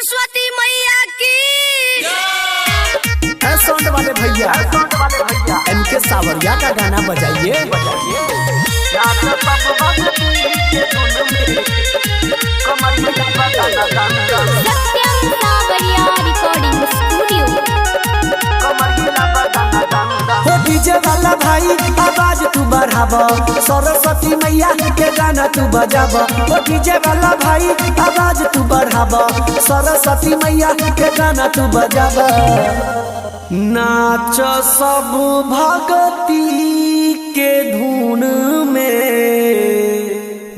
सरस्वती मैया की साउंड वाले भैया इनके सावरिया का गाना बजाइए। सत्यम सावरिया रिकॉर्डिंग स्टूडियो। हो डीजे वाला भाई आवाज तू बढ़ाब, सरस्वती मैया के गाना तू बजाब। हो डीजे वाला भाई आवाज तू बढ़ाब, सरस्वती मैया के गाना तू बजाब। नाच सब भगती के धुन में,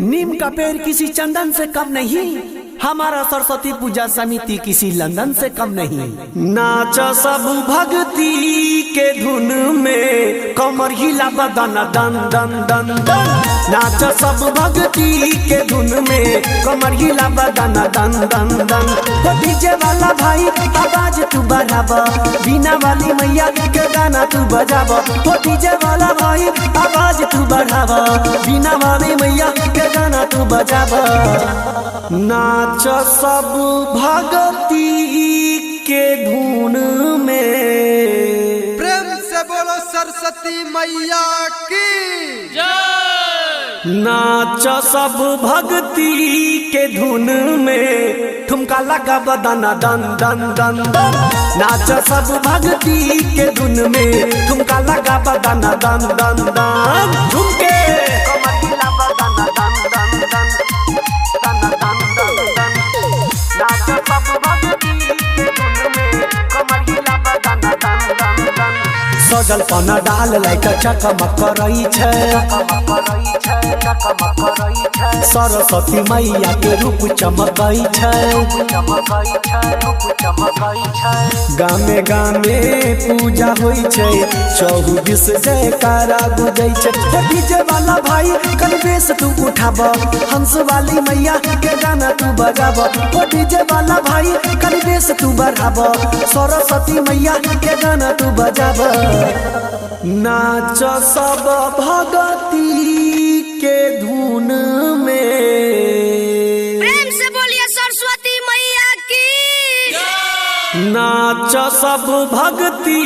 नीम का पेड़ किसी चंदन से कम नहीं, हमारा सरस्वती पूजा समिति किसी लंदन से कम नहीं। नाच सब भक्ति के धुन में, कमर हिला बदन दन दन दन दन। नाच सब भक्ति के धुन में, कमर हिला बदन दन दन दन। तो डीजे वाला भाई आवाज तू बढ़ाब, बीना वाली मैया के गाना तू बजाब। तो डीजे वाला भाई आवाज तू बढ़ाब, बीना वाली मैया के गाना तू बजाब। नाच सब भगती के धुन में, प्रेम से बोलो सरस्वती मैया की जय। नाच सब भक्ति के धुन में, ठुमका लगा बदना दन दन दन दन। नाच सब भक्ति के धुन में, ठुमका लगा बदना दन दन दन। ठुमके सजल पना डाल लाइक चकमक करई छै, सरस्वती मैया के रूप चमकई छै। गामे गामे पूजा होई छै, 24 जयकारा गुजै छै। डीजे वाला भाई कलवेश तू उठाब, हंस वाली मैया के गाना तू बजाब। डीजे वाला भाई कलवेश तू बढ़ाब, सरस्वती मैया के गाना तू बजाब। नाच सब भगती के धुन में, प्रेम से बोलिए सरस्वती मैया की। नाच सब भक्ति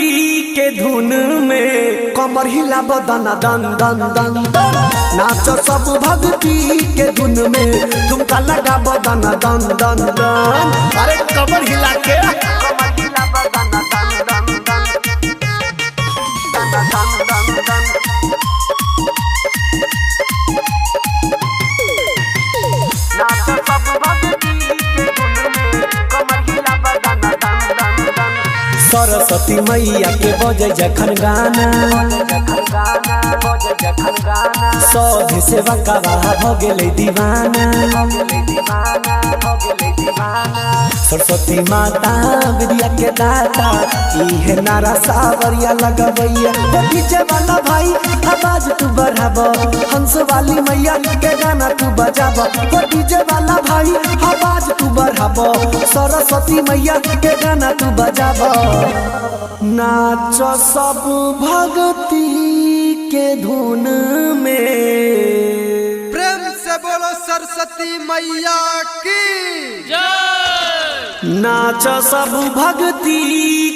के धुन में, कमर हिला बदना दन दन दन दन। नाच सब भक्ति के धुन में, ठुमका लगा बदना दन दन दन। अरे कमर हिला के सरस्वती मैया के बजे जखन गाना, सब सेवा का भ गेलै दीवाना। सरस्वती माता विद्या के दाता, इहे नारा सावरिया लगबैया। डीजे वाला भाई आवाज तू बढ़ाब, हंस वाली मैया के गाना तू बजाब। डीजे वाला भाई आवाज तू बढ़ाब, सरस्वती मैया के गाना तू बजाब। नाच सब भक्ति के धुन में, प्रेम से बोलो सरस्वती मैया की जय। नाच सब भक्ति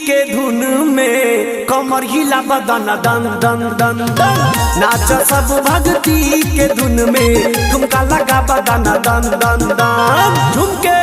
के धुन में, कमर हिला बदन दन दन दन दन। नाच सब भक्ति के धुन में, ठुमका लगा बदन दन दन दन। झुमके